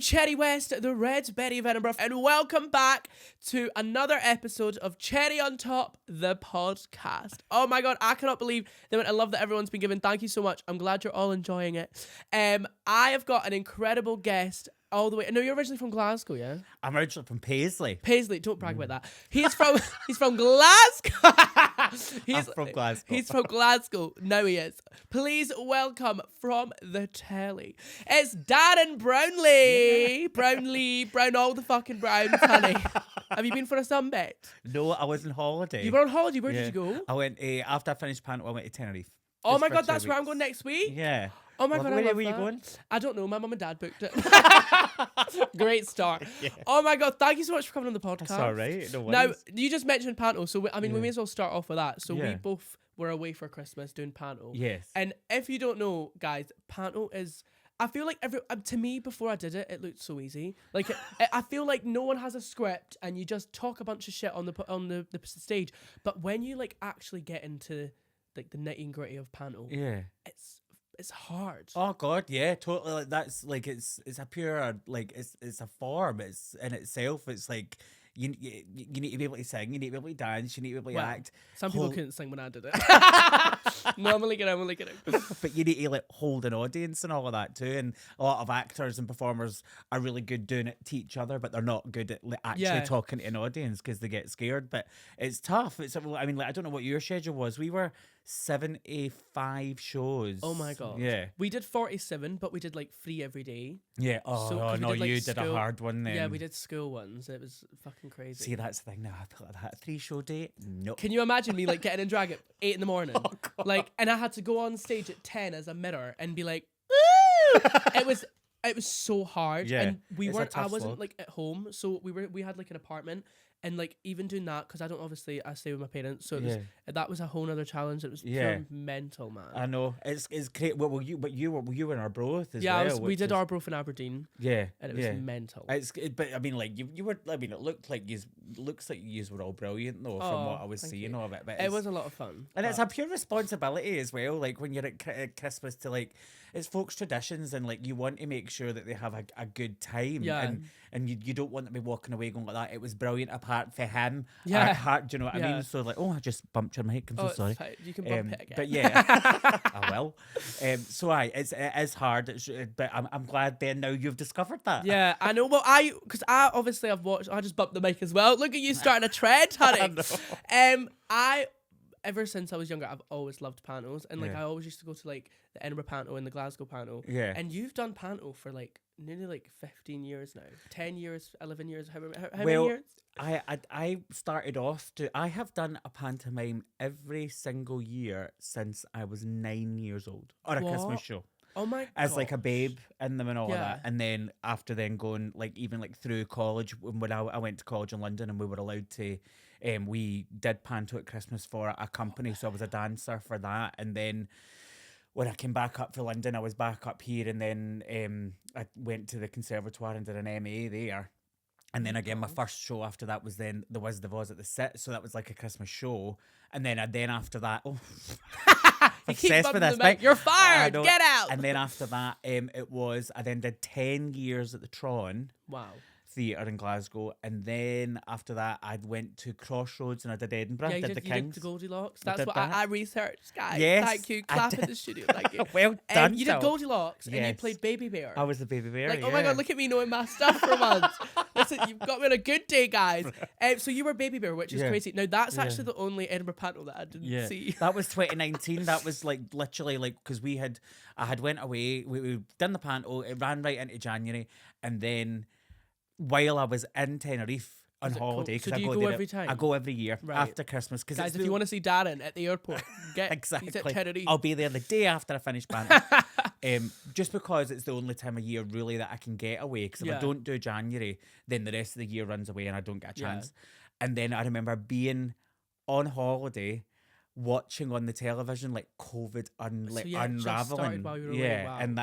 Cherry West, the Red Betty of Edinburgh, and welcome back to another episode of Cherry on Top, the podcast. Oh my God, I cannot believe the amount of love that everyone's been given. Thank you so much. I'm glad you're all enjoying it. I have got an incredible guest all the way. No, you're originally from Glasgow, yeah? I'm originally from Paisley. Paisley, don't brag about that. He's from Glasgow. I'm from Glasgow. He's from Glasgow. Now he is. Please welcome from the telly. It's Darren Brownlie. Brown all the fucking browns, honey. Have you been for a sunbed? No, I was on holiday. You were on holiday. Where did you go? I went after I finished panto. I went to Tenerife. Oh my God, that's where I'm going next week. Yeah. Oh my God, where were you going? I don't know. My mum and dad booked it. Great start. Yeah. Oh my God, thank you so much for coming on the podcast. That's all right. No worries. Now, you just mentioned panto, so we may as well start off with that. So we both were away for Christmas doing panto. Yes. And if you don't know, guys, panto is... I feel like to me, before I did it, it looked so easy. Like I feel like no one has a script and you just talk a bunch of shit on the stage. But when you like actually get into like the nitty and gritty of panto, it's hard. Oh God, yeah, totally. Like that's like it's a pure like it's a form. It's in itself. It's like you need to be able to sing. You need to be able to dance. You need to be able to act. Some people couldn't sing when I did it. No, I'm only kidding. But you need to like hold an audience and all of that too. And a lot of actors and performers are really good doing it to each other, but they're not good at like, actually talking to an audience because they get scared. But it's tough. I mean, like I don't know what your schedule was. We were 75 shows. Oh my God. Yeah. We did 47, but we did like 3 every day. Yeah. Oh no, you did a hard one then. Yeah, we did school ones. It was fucking crazy. See, that's the thing now. I feel like that 3-show day. No. Can you imagine me like getting in drag at 8 in the morning? Oh, God. Like, and I had to go on stage at 10 as a mirror and be like, woo! It was so hard. Yeah. And I wasn't slog. like at home, so we had like an apartment. And like even doing that, because I stay with my parents, so that was a whole other challenge. It was pure mental, man. I know it's great. Well, you were in Arbroath as well. Yeah, we did Arbroath in Aberdeen. Yeah, and it was mental. But I mean, like you were. I mean, it looks like you were all brilliant though, from what I was seeing of it. But it was a lot of fun, and it's a pure responsibility as well. Like when you're at Christmas to like, it's folks' traditions, and like you want to make sure that they have a good time. Yeah. And you don't want to be walking away going like that. It was brilliant apart for him. Yeah. Do you know what I mean? So like, I just bumped your mic. I'm so sorry. Fine. You can bump it again. But yeah, I will. So it is hard. But I'm glad then now you've discovered that. Yeah, I know. Well, because I obviously I've watched. I just bumped the mic as well. Look at you starting a trend, honey. Ever since I was younger, I've always loved pantos, and like I always used to go to like the Edinburgh panto and the Glasgow panto. Yeah. And you've done panto for like nearly like 15 years now, 10 years, 11 years. How many years? I started off I have done a pantomime every single year since I was 9 years old on a Christmas show. Oh my God. As like a babe in them and all of that. And then after then going like even like through college, when I went to college in London and we were allowed to, we did panto at Christmas for a company. So I was a dancer for that. And then when I came back up to London, I was back up here. And then I went to the conservatoire and did an MA there. And then again, my first show after that was then The Wizard of Oz at the Sit. So that was like a Christmas show. And then after that, obsessed with this mic. You're fired. Get out. And then after that, I then did 10 years at the Tron. Wow. Theatre in Glasgow, and then after that I went to Crossroads and I did Edinburgh. Yeah, did the you Kings. did the Goldilocks. That's what I researched, guys. Yes, thank you. Clap in the studio. Thank you. Well done. You did Goldilocks and you played Baby Bear. I was the Baby Bear. Like, oh my God, look at me knowing my stuff for months. Listen, you've got me on a good day, guys. So you were Baby Bear, which is crazy. Now that's actually the only Edinburgh panto that I didn't see. That was 2019. That was like literally like because I had went away. We done the panto. It ran right into January, and then while I was in Tenerife on holiday, because so go every time? I go every year after Christmas. Guys, if you want to see Darren at the airport, exactly. He's at Tenerife. I'll be there the day after I finish panto. Just because it's the only time of year really that I can get away. Because if I don't do January, then the rest of the year runs away and I don't get a chance. And then I remember being on holiday, watching on the television like COVID unraveling. Wow. And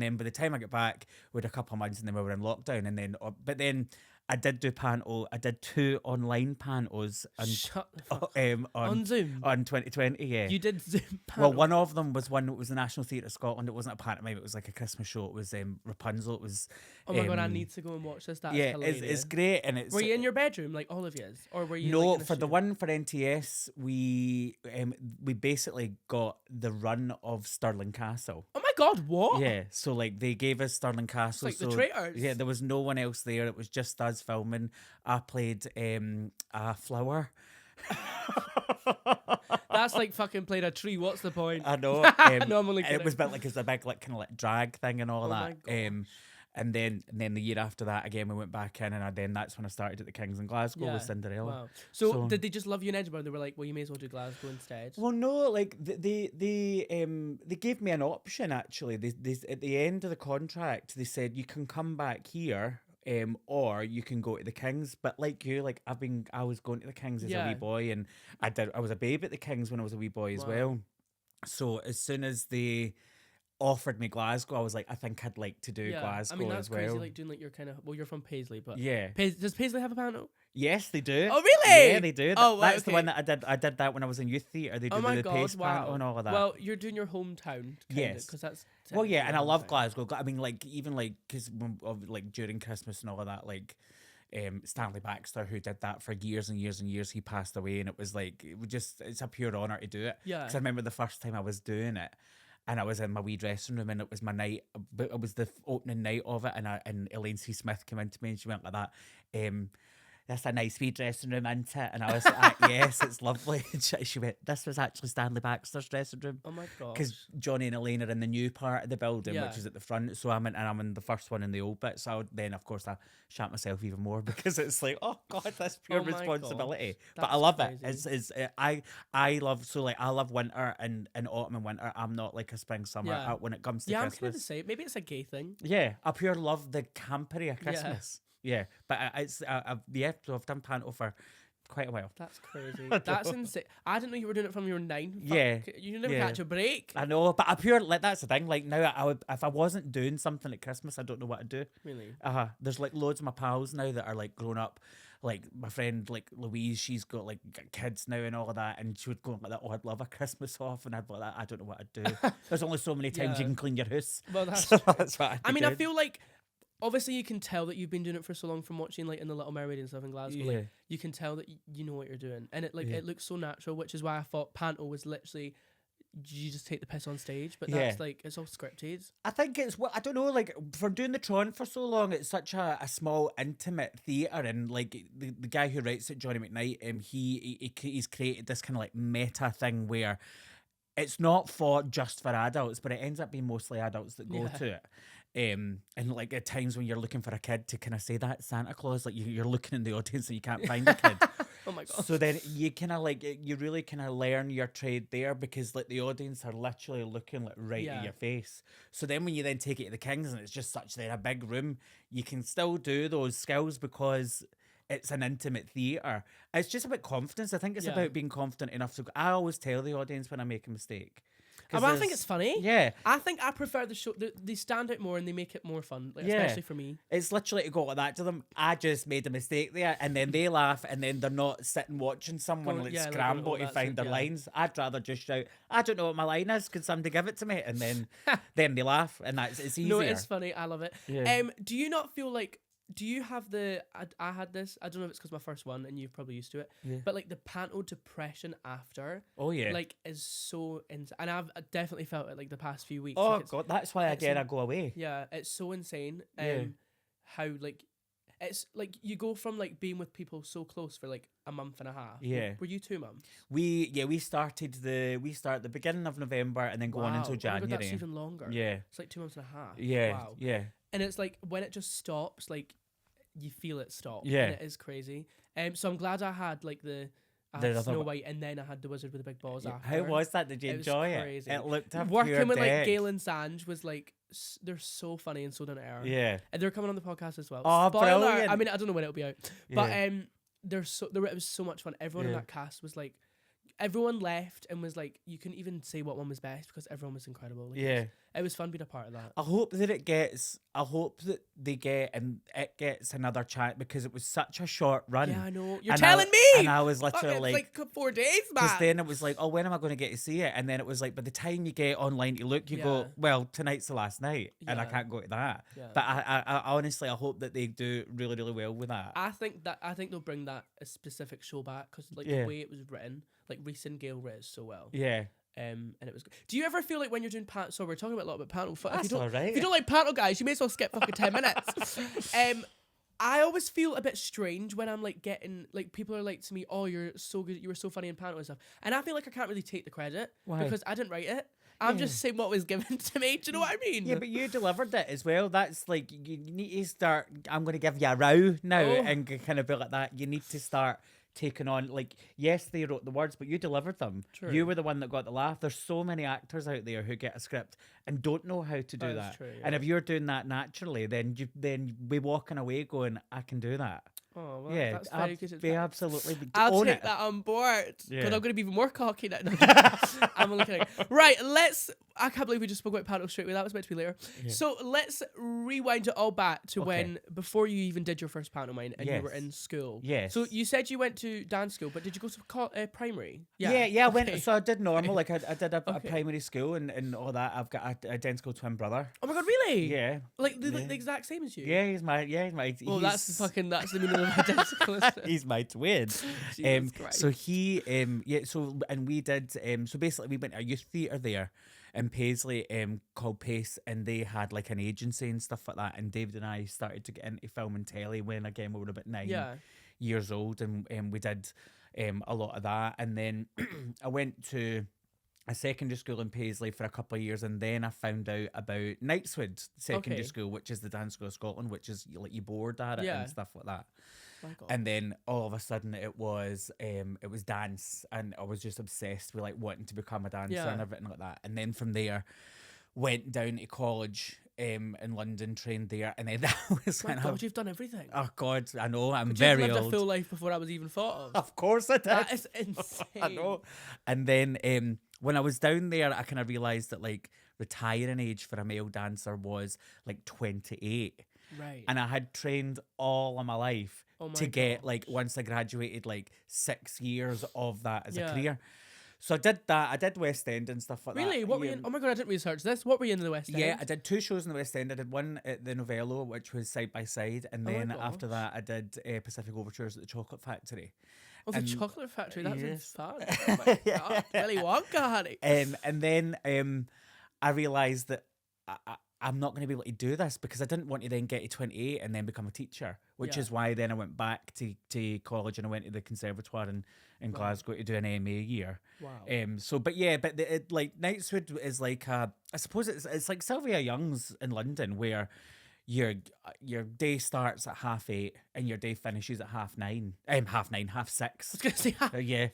then by the time I get back, we had a couple of months and then we were in lockdown, and then I did do panto. I did 2 online pantos Shut the fuck on Zoom. on 2020. Yeah. You did Zoom Well, panel. one of them was one. It was the National Theatre of Scotland. It wasn't a pantomime. It was like a Christmas show. It was Rapunzel. It was. Oh my god, I need to go and watch this. That's yeah, hilarious. it's great, and it's. Were you in your bedroom, like all of yous, or were you? No, like, in a for the studio? one for NTS, we basically got the run of Stirling Castle. Oh my god, what? Yeah, so like they gave us Stirling Castle. It's like so the traitors. yeah, there was no one else there. It was just us filming. I played a flower. That's like fucking played a tree. What's the point? I know. No, I'm only kidding. It was a bit like it's a big like kind of like drag thing and all Oh that. my And then the year after that again we went back in, and then that's when I started at the Kings in Glasgow Yeah. with Cinderella. Wow. So did they just love you in Edinburgh? They were like, well, you may as well do Glasgow instead. Well, no, like they gave me an option actually. They at the end of the contract they said you can come back here. Or you can go to the Kings, but like you, like I was going to the Kings as a wee boy, and I was a babe at the Kings when I was a wee boy as well. So as soon as they offered me Glasgow, I was like, I think I'd like to do Glasgow. I mean, that's as well. crazy, like doing like your kind of. Well, you're from Paisley, but Yeah. Does Paisley have a panel? Yes, they do. Oh, really? Yeah, they do. Oh, right, That's the one that I did. I did that when I was in youth theatre. They do Oh my the god! pace Wow. panto and all of that. Well, you're doing your hometown. Yes. Because that's. Well, yeah, and I love Glasgow. Glasgow. I mean, like even like because like during Christmas and all of that, like Stanley Baxter, who did that for years and years and years, he passed away, and it was like it's a pure honor to do it. Yeah. Because I remember the first time I was doing it, and I was in my wee dressing room, and it was my night, but it was the opening night of it, and Elaine C. Smith came in to me, and she went like that. That's a nice wee dressing room, isn't it? And I was like, yes, it's lovely. And she went, this was actually Stanley Baxter's dressing room. Oh my god! Because Johnny and Elaine are in the new part of the building, Yeah. which is at the front. So I'm in the first one in the old bit. So then, of course, I shat myself even more because it's like, oh god, that's pure Oh my responsibility. gosh, But I love that's it. crazy. I love I love winter and autumn and winter. I'm not like a spring summer Yeah. when it comes to Yeah, I'm kind of the Christmas. same. Maybe it's a gay thing. Yeah, I pure love the campery of Christmas. Yeah, but so I've done panto for quite a while. That's crazy. That's insane. I didn't know you were doing it from your 9. Yeah, You never yeah. catch a break. I know, but I pure like that's the thing. Like now, I would if I wasn't doing something at Christmas, I don't know what to do. Really? There's like loads of my pals now that are like grown up. Like my friend like Louise, she's got like kids now and all of that, and she would go like that. Oh, I'd love a Christmas off, and I'd be like that. I don't know what to do. There's only so many times you Yeah. can clean your house. Well, that's So true. that's what I'd I be mean, I doing. feel like obviously you can tell that you've been doing it for so long from watching like in the Little Mermaid and stuff in Glasgow. Yeah. Like, you can tell that you know what you're doing, and it Yeah. it looks so natural, which is why I thought panto was literally you just take the piss on stage, but Yeah. that's like it's all scripted. I think it's what I don't know. Like for doing the Tron for so long, it's such a small, intimate theatre, and like the guy who writes it, Johnny McKnight, he's created this kind of like meta thing where it's not just for adults, but it ends up being mostly adults that go Yeah. to it. And like at times when you're looking for a kid to kind of say that Santa Claus, like you're looking in the audience and you can't find a kid. Oh my god. So then you kind of like you really kind of learn your trade there because like the audience are literally looking like right Yeah. at your face. So then when you then take it to the Kings and it's just such a big room, you can still do those skills because it's an intimate theatre. It's just about confidence. I think it's Yeah. about being confident enough to. I always tell the audience when I make a mistake. I think there's- it's funny. Yeah. I think I prefer the show. They stand out more and they make it more fun, like, Yeah. especially for me. It's literally to go like that to them. I just made a mistake there, and then they laugh, and then they're not sitting watching someone Going- like yeah, like, scramble oh, to that's find it, their yeah. lines. I'd rather just shout, "I don't know what my line is. Can somebody give it to me?" And then then they laugh, and it's easier. No, it's funny. I love it. Yeah. Do you not feel like? Do you have the? I had this. I don't know if it's because my first one, and you've probably used to it. Yeah. But like the panto depression after, Oh yeah. like is so insane, and I've definitely felt it like the past few weeks. oh like, it's, god, that's why it's again in- I go away. yeah, it's so insane. Yeah. How like. It's like you go from like being with people so close for like a month and a half. Yeah. Were you 2 months? We start the beginning of November and then go on until Oh my God, January. that's even longer. Yeah. It's like 2 months and a half. Yeah. Wow. Yeah. And it's like when it just stops, like you feel it stop. Yeah. And it is crazy. So I'm glad I had like The had other Snow one. White and then I had the Wizard with the big balls after. How was that? Did you It was enjoy crazy. it? It looked a Working pure with like deck. Galen Sange was like they're so funny and so down to earth. Yeah. And they're coming on the podcast as well. Oh, Spoiler! brilliant. I mean, I don't know when it'll be out, but Yeah. it was so much fun. Everyone in Yeah. that cast was like, everyone left and was like, you couldn't even say what one was best because everyone was incredible. Like, Yeah. It was fun being a part of that. I hope that they get and it gets another chance because it was such a short run. Yeah, I know. You're And telling me. And I was literally like 4 days, man. because then it was like, oh, when am I going to get to see it? And then it was like, by the time you get online to look, you go, well, tonight's the last night, and I can't go to that. Yeah. But I honestly, I hope that they do really, really well with that. I think they'll bring that a specific show back because like the way it was written, like Reese and Gail wrote it so well. Yeah. And it was good. Do you ever feel like when you're doing panel? So we're talking about a lot about panel. That's all right. If you don't like panel, guys, you may as well skip fucking 10 minutes. I always feel a bit strange when I'm like getting like people are like to me, "Oh, you're so good. You were so funny in panel and stuff," and I feel like I can't really take the credit because I didn't write it. I'm just saying what was given to me. Do you know what I mean? Yeah, but you delivered it as well. That's like you need to start. I'm going to give you a row now and kind of be like that. You need to start taking on, like, yes, they wrote the words, but you delivered them. True. You were the one that got the laugh. There's so many actors out there who get a script and don't know how to do that. True, yeah. And if you're doing that naturally, then we walking away going, I can do that. Oh, well, that's very good. They absolutely I'll own take it. that on board because Yeah. I'm going to be even more cocky now. I'm only kidding. Right, I can't believe we just spoke about panel straight away. That was meant to be later. Yeah. So let's rewind it all back to before you even did your first pantomime and you were in school. Yes. So you said you went to dance school, but did you go to primary? Yeah, I went. So I did normal. Like I did a Okay. primary school and all that. I've got a identical twin brother. Oh my god, really? Yeah. Like the exact same as you? Yeah, he's my. Well, that's the meaning of identical. Isn't it? He's my twin. Jesus Christ. So we did so basically we went to a youth theatre there in Paisley called Pace, and they had like an agency and stuff like that, and David and I started to get into film and telly when again we were about 9 years old, and we did a lot of that, and then I went to a secondary school in Paisley for a couple of years, and then I found out about Knightswood Secondary School, which is the dance school of Scotland, which is like you board at it and stuff like that. My God. And then all of a sudden it was dance, and I was just obsessed with like wanting to become a dancer and everything like that. And then from there, went down to college in London, trained there, and then that was when you've done everything. Oh God, I know, I'm But very you've lived old. a full life before I was even thought of. Of course I did. That is insane. I know. And then when I was down there, I kind of realised that like retiring age for a male dancer was like 28. Right. And I had trained all of my life to get gosh. like once I graduated like 6 years of that as a career. So I did that. I did West End and stuff like that. Really? What were you in? Oh my God, I didn't research this. What were you in the West End? Yeah, I did 2 shows in the West End. I did one at the Novello, which was side by side, and then after that I did Pacific Overtures at the Chocolate Factory. Oh, the Chocolate Factory. That sounds fun. Yes. Oh my God. Willy Wonka, honey. And then I realised that I'm not going to be able to do this because I didn't want to then get to 28 and then become a teacher, which is why then I went back to college and I went to the conservatoire in Glasgow to do an MA year. Wow. But like Knightswood is like I suppose it's like Sylvia Young's in London, where your day starts at 8:30 and your day finishes at 9:30. 6:30. I was going to say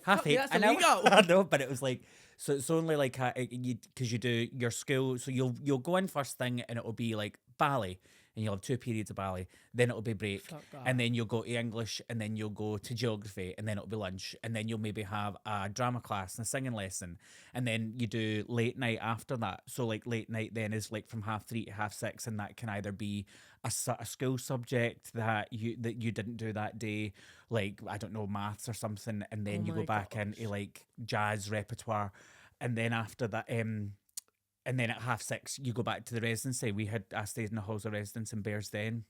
half. 8:30. That's I know, illegal. I know, but it was like, so it's only like because you do your school, so you'll go in first thing and it'll be like ballet, and you'll have 2 periods of ballet, then it'll be break, and then you'll go to English, and then you'll go to geography, and then it'll be lunch, and then you'll maybe have a drama class and a singing lesson, and then you do late night after that. So like late night then is like from 3:30 to 6:30, and that can either be a school subject that you didn't do that day, like I don't know, maths or something, and then you go back into like jazz repertoire, and then after that and then at 6:30 you go back to the residency. I stayed in the halls of residence in Bearsden.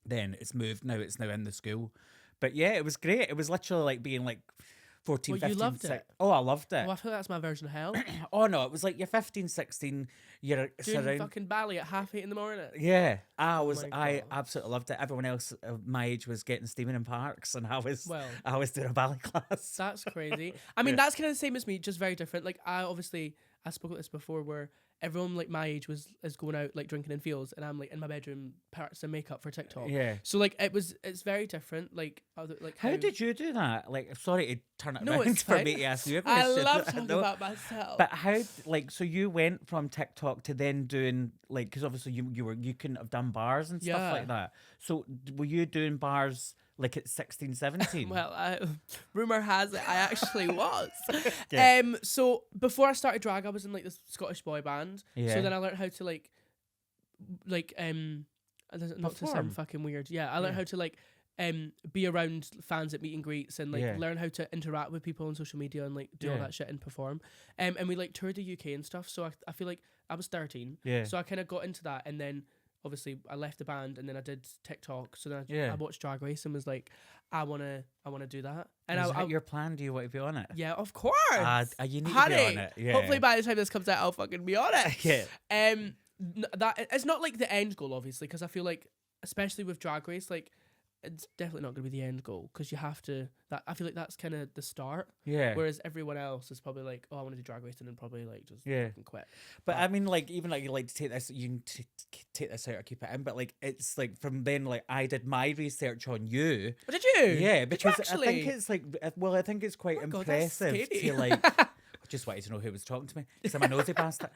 Then it's moved now. It's now in the school. But yeah, it was great. It was literally like being like 14, 15. You loved it? Oh, I loved it. Oh, I feel that's my version of hell. Oh no, it was like you're 15, 16. You're Doing fucking ballet at 8:30 in the morning. Yeah, my I God. absolutely loved it. Everyone else of my age was getting steaming in parks, and I was doing a ballet class. That's crazy. I mean, that's kind of the same as me, just very different. Like I spoke about this before, where everyone like my age is going out like drinking in fields, and I'm like in my bedroom practicing makeup for TikTok. Yeah. So like it's very different. Like How did you do that? Like, sorry to turn it No, around it's for fine. me to ask you a I question. love talking about myself. But how, like, so you went from TikTok to then doing, like, because obviously you couldn't have done bars and stuff like that. So were you doing bars like at 16, 17? Well, rumor has it I actually was. Yeah. So before I started drag, I was in like this Scottish boy band. Yeah. So then I learned how to like not to Perform. sound fucking weird. Yeah, I learned how to like be around fans at meet and greets and like learn how to interact with people on social media and like do all that shit and perform. And we like toured the UK and stuff. So I feel like I was 13. Yeah. So I kind of got into that, and then obviously I left the band, and then I did TikTok. So then I watched Drag Race and was like, I wanna do that. And is that your plan? Do you want to be on it? Yeah, of course. You need Honey, to be on it. Yeah. Hopefully by the time this comes out, I'll fucking be on it. Yeah. That it's not like the end goal, obviously, because I feel like, especially with Drag Race, like it's definitely not going to be the end goal, because you have to. That I feel like that's kind of the start. Yeah. Whereas everyone else is probably like, oh, I want to do Drag Race, and then probably like just fucking quit. But I mean, like, even like you like to take this, you can take this out or keep it in. But like, it's like from then, like I did my research on you. Oh, did you? Yeah, because Did you I think it's like, well, I think it's quite God, that's impressive scary. to like. I just wanted to know who was talking to me because I'm a nosy bastard.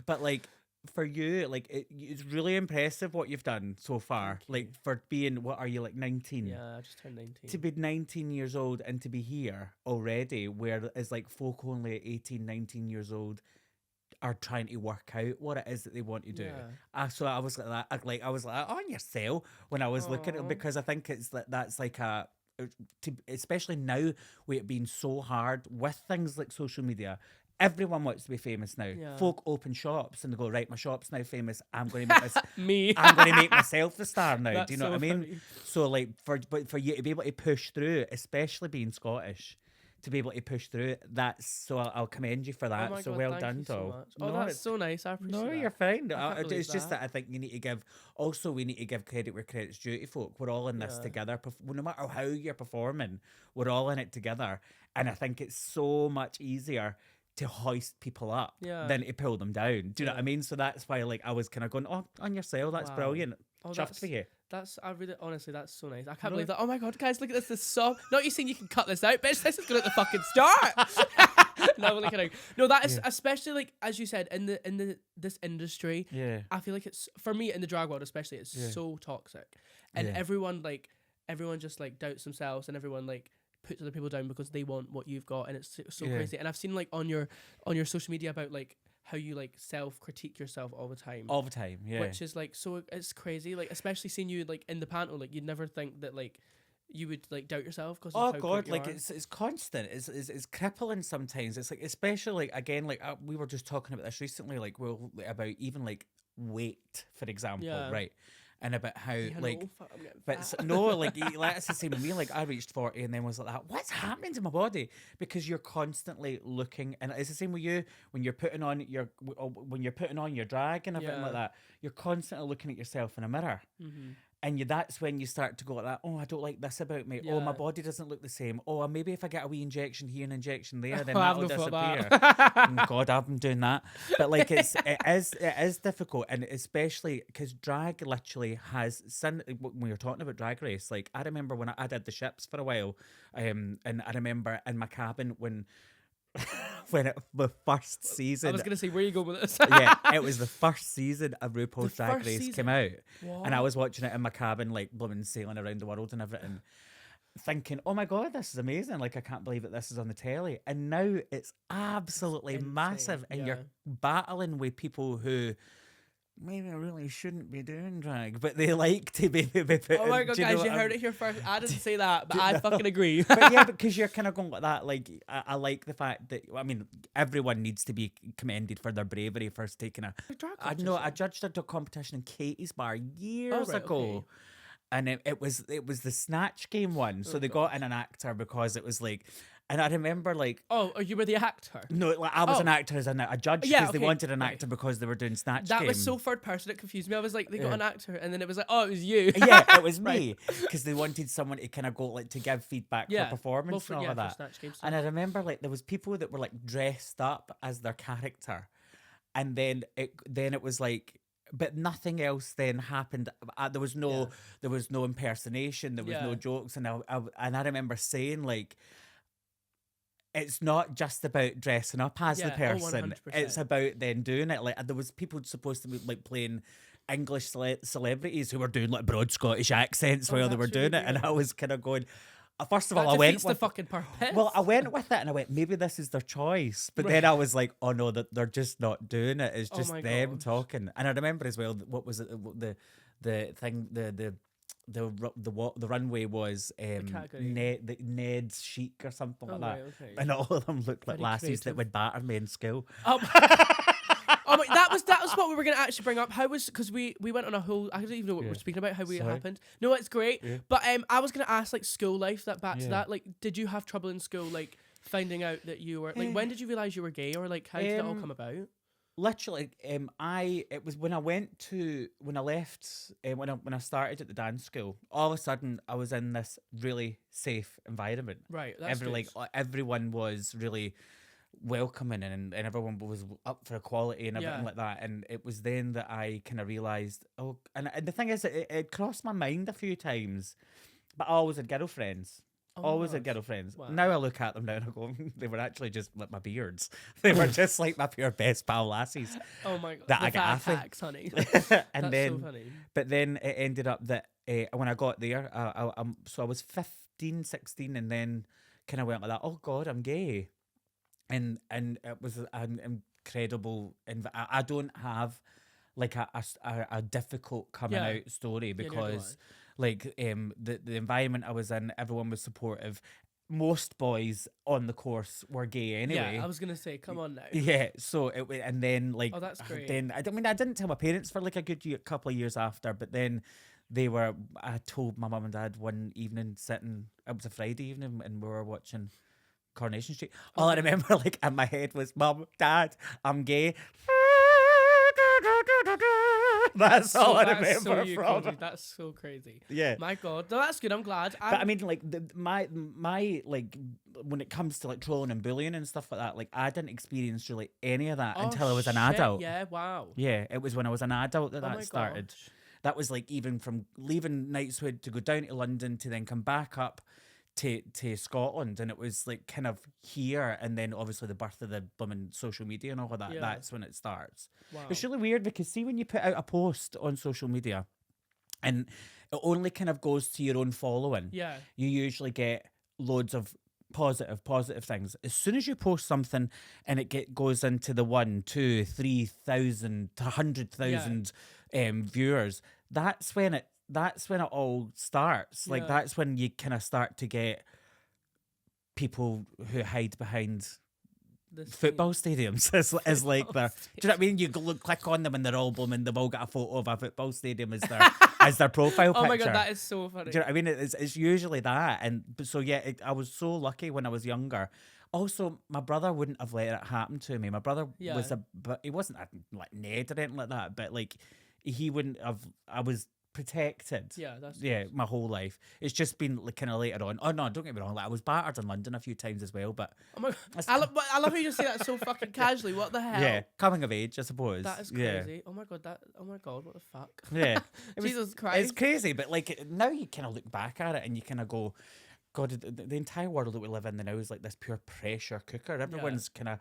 But like, for you, like it's really impressive what you've done so far. Like for being, what are you, like 19? Yeah, I just turned 19. To be 19 years old and to be here already, where it's like folk only at 18, 19 years old are trying to work out what it is that they want to do. So I was like that. I was like on your cell when I was looking at it, because I think it's that's like especially now with it being so hard with things like social media. Everyone wants to be famous now. Folk open shops and they go, right, my shop's now famous. I'm going to make I'm going to make myself the star now. That's Do you know so what I mean? funny. So like for you to be able to push through, especially being Scottish, to be able to push through it, I'll commend you for that. Oh my So God, well thank done, you so Doll. much. Oh, that's so nice. I appreciate No, that. you're fine. can't It's just believe that I think you need to give. Also, we need to give credit where credit's due to folk. We're all in this together. No matter how you're performing, we're all in it together. And I think it's so much easier to hoist people up than to pull them down. Do you know what I mean? So that's why, like, I was kind of going, oh, on your sale, that's brilliant. Chuffed for you. Honestly, that's so nice. I can't believe that. Oh my God, guys, look at this. This song. Not you saying you can cut this out, bitch. This is good at the fucking start. No, I'm only kidding. No, that is especially, like, as you said, in this industry. Yeah. I feel like it's, for me in the drag world especially, it's so toxic, and everyone just like doubts themselves, and everyone like puts other people down because they want what you've got, and it's so crazy. And I've seen like on your social media about like how you like self-critique yourself all the time, which is like, so it's crazy, like especially seeing you like in the panel, like you'd never think that like you would like doubt yourself because oh God, like it's constant, it's crippling sometimes. It's like, especially like again, like we were just talking about this recently, like about even like weight, for example, right? And about how no, like that's the same with me. Like I reached 40 and then was like, what's happening to my body? Because you're constantly looking, and it's the same with you when you're putting on your drag and everything like that. You're constantly looking at yourself in a mirror. And that's when you start to go like that. Oh, I don't like this about me. Oh, my body doesn't look the same. Oh, maybe if I get a wee injection here and injection there, then that'll disappear. Oh, God, I've been doing that. But like, it is difficult, and especially because drag literally has. When you're talking about Drag Race, like I remember when I did the ships for a while, and I remember in my cabin when. The first season, I was gonna say, where you go with this? It was the first season of RuPaul's Drag Race came out, and I was watching it in my cabin, like blooming sailing around the world and everything, thinking, "Oh my God, this is amazing! Like I can't believe that this is on the telly." And now it's absolutely massive, and you're battling with people who maybe I really shouldn't be doing drag, but they like to be put. Oh my God, guys, you heard it here first. I didn't say that, but I fucking agree. But yeah, because you're kind of going like that. Like, I like the fact that, I mean, everyone needs to be commended for their bravery for taking I judged a competition in Katie's Bar years ago. Okay. And it was the Snatch Game one. So they got in an actor because it was like, and I remember like... Oh, you were the actor? No, like I was an actor as a judge, because they wanted an actor because they were doing Snatch Game. That was so third person, it confused me. I was like, they got an actor, and then it was like, oh, it was you. Yeah, it was me. Because they wanted someone to kind of go, like, to give feedback for performance and all of that. Snatch Game stuff. And I remember like there was people that were like dressed up as their character. And then it was like... But nothing else then happened. There was no impersonation. There was no jokes. And I remember saying like, it's not just about dressing up as the person. It's about then doing it. Like there was people supposed to be like playing English celebrities who were doing like broad Scottish accents while they were that's doing really it, and I weird. was kind of going. First of all, That I went defeats the with fucking purpose. well, I went with it, and I went maybe this is their choice, but then I was like, oh no, that they're just not doing it. It's just my them gosh. talking. And I remember as well what was it the thing the runway was category. Ned's Chic or something like that, Okay. and all of them looked like Very lassies that creative. would batter me in school. Oh my, that was what we were gonna actually bring up. How was because we went on a whole. I don't even know what we're speaking about. How it Sorry. happened. No, it's great. Yeah. But I was gonna ask like school life. To Yeah. that. Like, did you have trouble in school? Like finding out that you were like, when did you realize you were gay, or like how did it all come about? Literally, it was when I left when I started at the dance school. All of a sudden, I was in this really safe environment. Right. That's good. Everyone was really welcoming, and everyone was up for equality and everything Yeah. like that. And it was then that I kind of realized, and the thing is, it crossed my mind a few times, but I always had girlfriends. Oh my Always had gosh. girlfriends. Wow. Now I look at them now and I go, they were actually just like my beards. They were just like my pure best pal lassies. Oh my god. That the I got fat off it. hacks, honey. And That's then, so funny. but then it ended up that when I got there, so I was 15, 16, and then kind of went like that. Oh God, I'm gay, and it was an incredible. I don't have like a difficult coming Yeah. out story neither do because like the environment I was in, everyone was supportive. Most boys on the course were gay anyway. Yeah, I was gonna say, come on now. Yeah, so and then like Oh, that's great. then I didn't tell my parents for like a good couple of years after, but then I told my mum and dad one evening sitting, it was a Friday evening, and we were watching Coronation Street. All I remember like in my head was, Mum, Dad, I'm gay. That's all I remember from. That's so crazy. Yeah. My God. No, that's good. I'm glad. But I mean, like my like when it comes to like trolling and bullying and stuff like that, like I didn't experience really any of that until I was an adult. Yeah, wow. Yeah, it was when I was an adult Oh my that started. gosh. That was like even from leaving Knightswood to go down to London to then come back up to Scotland, and it was like kind of here, and then obviously the birth of the blooming social media and all of that. Yeah. That's when it starts. Wow. It's really weird because see when you put out a post on social media, and it only kind of goes to your own following. Yeah. You usually get loads of positive things. As soon as you post something and it goes into the 1, 2, 3,000 to 100,000 viewers, that's when it all starts. Like that's when you kind of start to get people who hide behind football stadiums as like their. Do you know what I mean? You click on them and they're all blooming. They've all got a photo of a football stadium as their as their profile picture. Oh my God, that is so funny. Do you know what I mean? It's usually that, and so yeah, I was so lucky when I was younger. Also, my brother wouldn't have let it happen to me. My brother was but he wasn't like Ned or anything like that. But like he wouldn't have. I was protected. Yeah, my whole life. It's just been like kind of later on. Oh no, don't get me wrong. Like I was battered in London a few times as well. But oh my God. I love how you just say that so fucking casually. What the hell? yeah, coming of age, I suppose. That is crazy. Oh my God. Oh my God. What the fuck? Yeah, Jesus Christ. It's crazy, but like now you kind of look back at it and you kind of go, God, the entire world that we live in now is like this pure pressure cooker. Everyone's kind of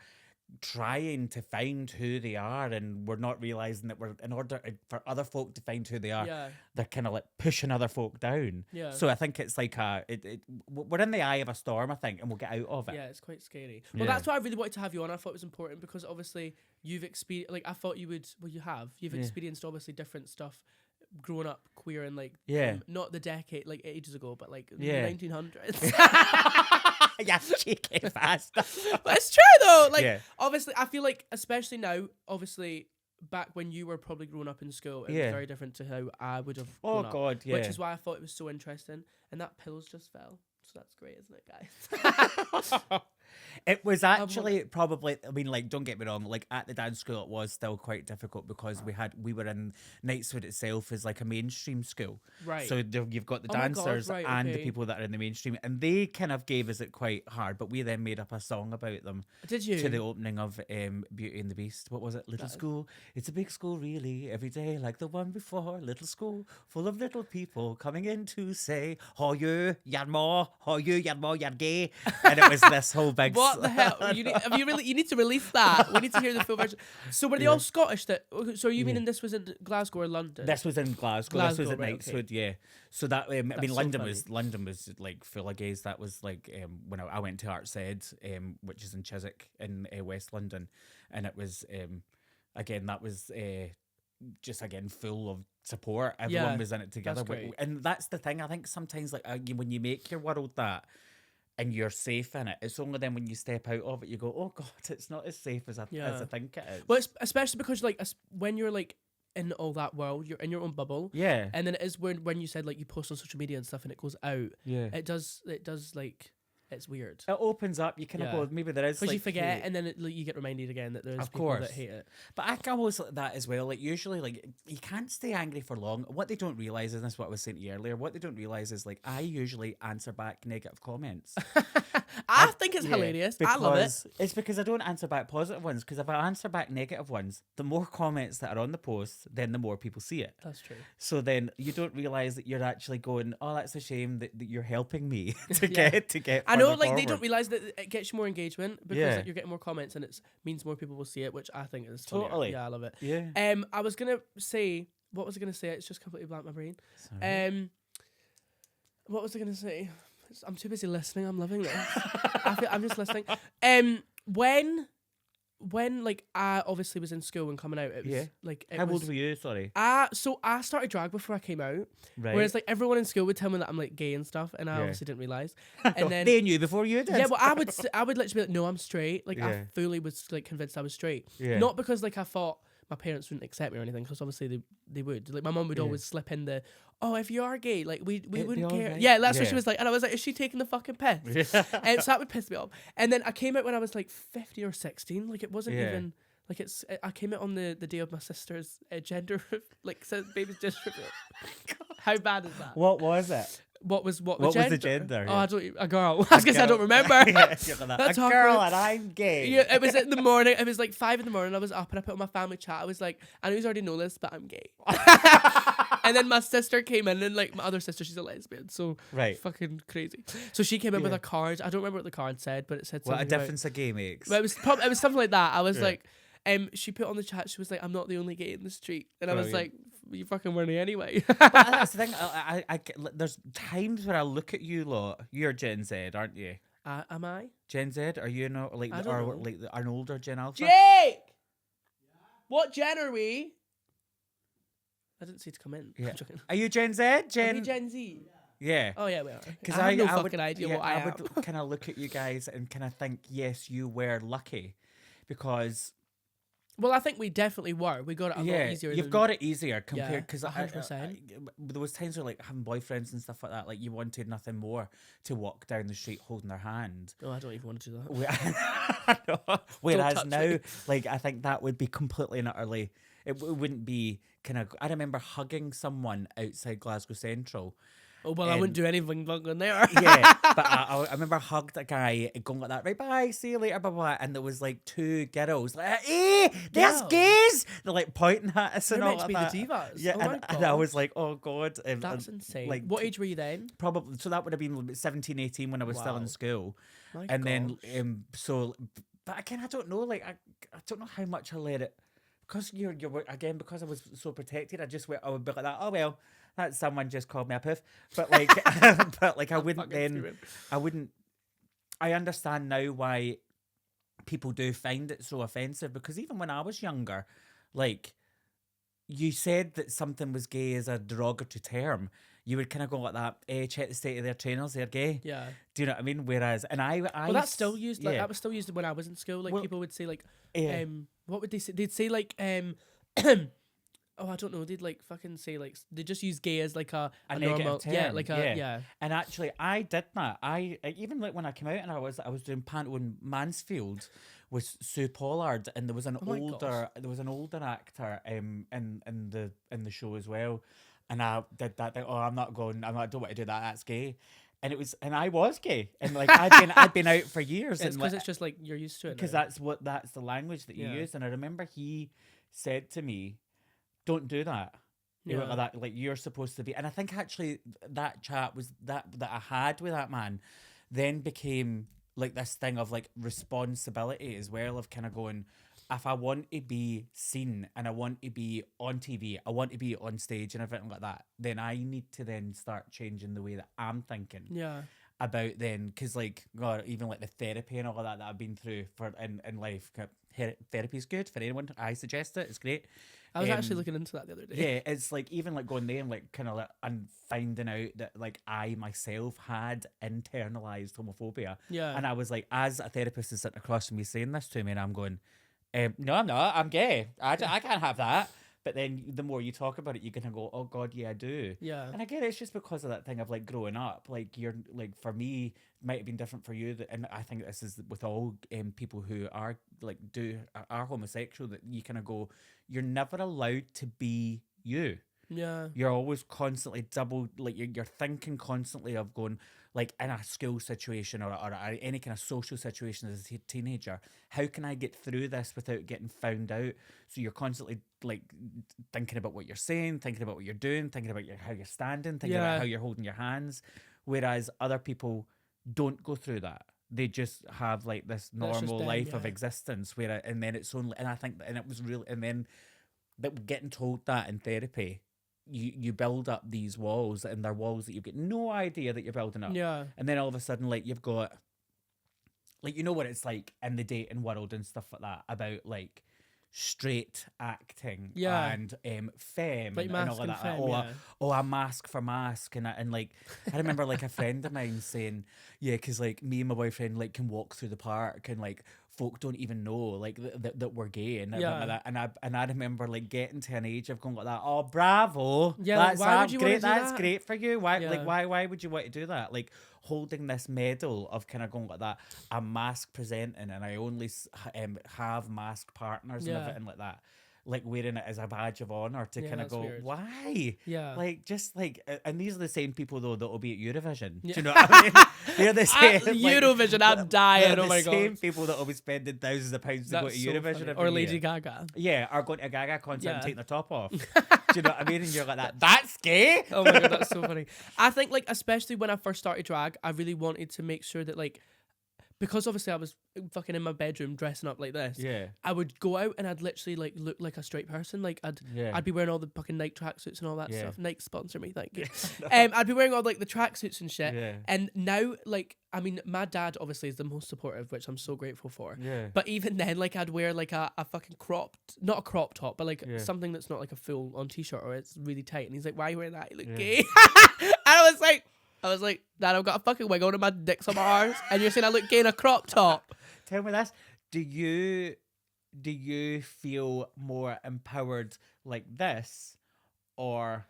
trying to find who they are, and we're not realizing that in order for other folk to find who they are, they're kind of like pushing other folk down. Yeah. So I think it's like we're in the eye of a storm, I think, and we'll get out of it. Yeah, it's quite scary. Well, that's why I really wanted to have you on. I thought it was important because obviously you've experienced, like I thought you would, well you have, you've experienced obviously different stuff growing up queer and like not the decade, like ages ago, but like the 1900s. Yeah, cheeky fast. But it's true though. Like obviously, I feel like especially now, obviously back when you were probably growing up in school, it was very different to how I would have. Oh God, yeah. Which is why I thought it was so interesting. And that pillows just fell, so that's great, isn't it, guys? It was actually probably, I mean, like, don't get me wrong, like, at the dance school, it was still quite difficult because we were in Knightswood itself as, like, a mainstream school. Right. So you've got the dancers and the people that are in the mainstream, and they kind of gave us it quite hard, but we then made up a song about them. Did you? To the opening of Beauty and the Beast. What was it? Little school. It's a big school, really, every day, like the one before. Little school, full of little people coming in to say, "How you, you're more, how you, you're more, you're gay." And it was this whole big bags. What the hell? You need to release that. We need to hear the full version. So were they all Scottish? So are you meaning this was in Glasgow or London? This was in Glasgow. This was at Knightswood, yeah. So that I mean, so London funny. was like full of gays. That was like when I went to Arts Ed, which is in Chiswick in West London, and it was again that was just again full of support. Everyone was in it together, and that's the thing. I think sometimes like when you make your world that. And you're safe in it. It's only then when you step out of it, you go, "Oh God, it's not as safe as I think it is." Well, especially because like when you're like in all that world, you're in your own bubble. Yeah. And then it is when you said like you post on social media and stuff, and it goes out. Yeah. It does like it's weird. It opens up. You kind of go, maybe there is because like, you forget, and then you get reminded again that there's people that hate it. But I can always like that as well. Like usually, like you can't stay angry for long. What they don't realize, and that's what I was saying to you earlier. What they don't realize is like I usually answer back negative comments. I think it's hilarious. I love it. It's because I don't answer back positive ones. Because if I answer back negative ones, the more comments that are on the post, then the more people see it. That's true. So then you don't realize that you're actually going, oh, that's a shame that you're helping me to get. I know, like forward. they don't realize that it gets you more engagement because like, you're getting more comments and it means more people will see it, which I think is funnier. Totally. Yeah, I love it. Yeah. I was gonna say, what was I gonna say? It's just completely blanked my brain. Sorry. What was I gonna say? I'm too busy listening. I'm loving this. I'm just listening. When like I obviously was in school and coming out, it was like how old were you? Sorry. So I started drag before I came out. Right. Whereas like everyone in school would tell me that I'm like gay and stuff, and I obviously didn't realize. And then they knew before you did. Yeah, well, I would literally be like, no, I'm straight. Like I fully was like convinced I was straight. Yeah. Not because like I thought my parents wouldn't accept me or anything, because obviously they would. Like my mum would always slip in the, oh, if you are gay, like we wouldn't care. Right? Yeah, that's what she was like, and I was like, is she taking the fucking piss? And so that would piss me off. And then I came out when I was like 50 or 16. Like it wasn't even. Like I came out on the day of my sister's gender, like baby's gender reveal. How bad is that? What was it? What was the gender? Oh, I don't. A girl. I guess I don't remember. That's a girl, and I'm gay. Yeah, it was in the morning. It was like 5 a.m. I was up and I put on my family chat. I was like, I know you already know this, but I'm gay. And then my sister came in, and like my other sister, she's a lesbian, so fucking crazy. So she came in with a card. I don't remember what the card said, but it said something. What a difference a gay makes. But it was something like that. I was like. She put on the chat, she was like, I'm not the only gay in the street. And I was like, you fucking weren't anyway. But that's the thing. I there's times where I look at you lot. You're Gen Z, aren't you? Am I? Gen Z? Are you not like an older Gen Alpha? Jake! What gen are we? I didn't see it to come in. Yeah. Are you Gen Z? Are we Gen Z? Yeah. Oh yeah, we are. Because I have no fucking idea what I am. would kind of look at you guys and kind of think, yes, you were lucky, because. Well, I think we definitely were. We got it a lot easier. You've got it easier compared, because 100%. There was times where like having boyfriends and stuff like that, like you wanted nothing more to walk down the street holding their hand. Oh, I don't even want to do that. I know. Whereas now, like I think that would be completely and utterly. It wouldn't be kind of. I remember hugging someone outside Glasgow Central. Oh, well, I wouldn't do anything fucking there. Yeah, but I remember I hugged a guy going like that, right, bye, see you later, blah, blah, blah. And there was like 2 girls, like, hey, there's gays! They're like pointing at us and all like that. They're meant to be the divas. Yeah, and I was like, oh, God. That's insane. Like, what age were you then? Probably, so that would have been 17, 18 when I was still in school. My and gosh. Then, but again, I don't know, like, I don't know how much I let it, because you're again, because I was so protected, I would be like that, oh, well, that someone just called me a poof. But like, I wouldn't then, I understand now why people do find it so offensive, because even when I was younger, like, you said that something was gay as a derogatory term, you would kind of go like that, check the state of their trainers, they're gay. Yeah. Do you know what I mean? Whereas, and well, that's still used, like, that was still used when I was in school. Like, people would say, like, what would they say? They'd say, like, oh, I don't know. They'd like fucking say like they just use gay as like a normal term. Yeah. And actually, I did that. I even like when I came out and I was doing panto in Mansfield with Sue Pollard, and there was an older actor in the show as well, and I did that thing. Oh, I don't want to do that. That's gay. And I was gay, and like I'd been out for years. It's because it's just like you're used to it. Because that's the language that you use. And I remember he said to me, don't do that. Like you're supposed to be. And I think actually that chat was that I had with that man then became like this thing of like responsibility as well, of kind of going, if I want to be seen and I want to be on TV, I want to be on stage and everything like that, then I need to then start changing the way that I'm thinking. Yeah. About then, because like God, even like the therapy and all of that I've been through for in life, therapy's good for anyone. I suggest it. It's great. I was actually looking into that the other day. Yeah, it's like even like going there and like kind of like and finding out that like I myself had internalized homophobia. Yeah. And I was like, as a therapist is sitting across from me saying this to me, and I'm going, no, I'm not. I'm gay. I can't have that. But then the more you talk about it, you're gonna go, oh God, yeah, I do. Yeah. And again, it's just because of that thing of like growing up. Like you're like, for me, it might have been different for you. And I think this is with all people who are like are homosexual, that you kind of go, you're never allowed to be you. Yeah. You're always constantly you're thinking constantly of going, like in a school situation or any kind of social situation as a teenager, how can I get through this without getting found out? So you're constantly like thinking about what you're saying, thinking about what you're doing, thinking about how you're standing, thinking about how you're holding your hands. Whereas other people don't go through that. They just have like this normal life of existence and then it's only, and I think, and it was really, and then that getting told that in therapy, you build up these walls, and they're walls that you've got no idea that you're building up. Yeah. And then all of a sudden, like you've got, like, you know what it's like in the dating world and stuff like that about like straight acting and femme like and all of that. Femme, a mask for mask, and like I remember like a friend of mine saying, yeah, because like me and my boyfriend like can walk through the park and like folk don't even know like that we're gay and everything like that. And I remember like getting to an age of going like that. Oh, bravo! Yeah, that's why would you great. Want to do that's that? Great for you. Why would you want to do that? Like holding this medal of kind of going like that. I'm mask presenting, and I only have masked partners and everything like that. Like wearing it as a badge of honor to kind of go, weird. Why? Yeah. Like just like, and these are the same people though that will be at Eurovision. Do you know what I mean? They're the same. Eurovision, I'm dying. Oh my god. The same people that will be spending thousands of pounds to go to Eurovision or Lady Gaga. Yeah, or going to a Gaga concert and taking their top off. Do you know what I mean? And you're like that. That's gay. Oh my god, that's so funny. I think like especially when I first started drag, I really wanted to make sure that like, because obviously I was fucking in my bedroom dressing up like this. Yeah. I would go out and I'd literally like look like a straight person. Like I'd be wearing all the fucking Nike tracksuits and all that stuff. Nike sponsor me, thank you. I'd be wearing all like the tracksuits and shit. Yeah. And now like, I mean, my dad obviously is the most supportive, which I'm so grateful for. Yeah. But even then, like I'd wear like a fucking not a crop top, but like something that's not like a full on t-shirt or it's really tight. And he's like, why are you wearing that? You look gay. And I was like, Dad, I've got a fucking wig on and my dick's on my arse, and you're saying I look gay in a crop top. Tell me this. Do you feel more empowered like this or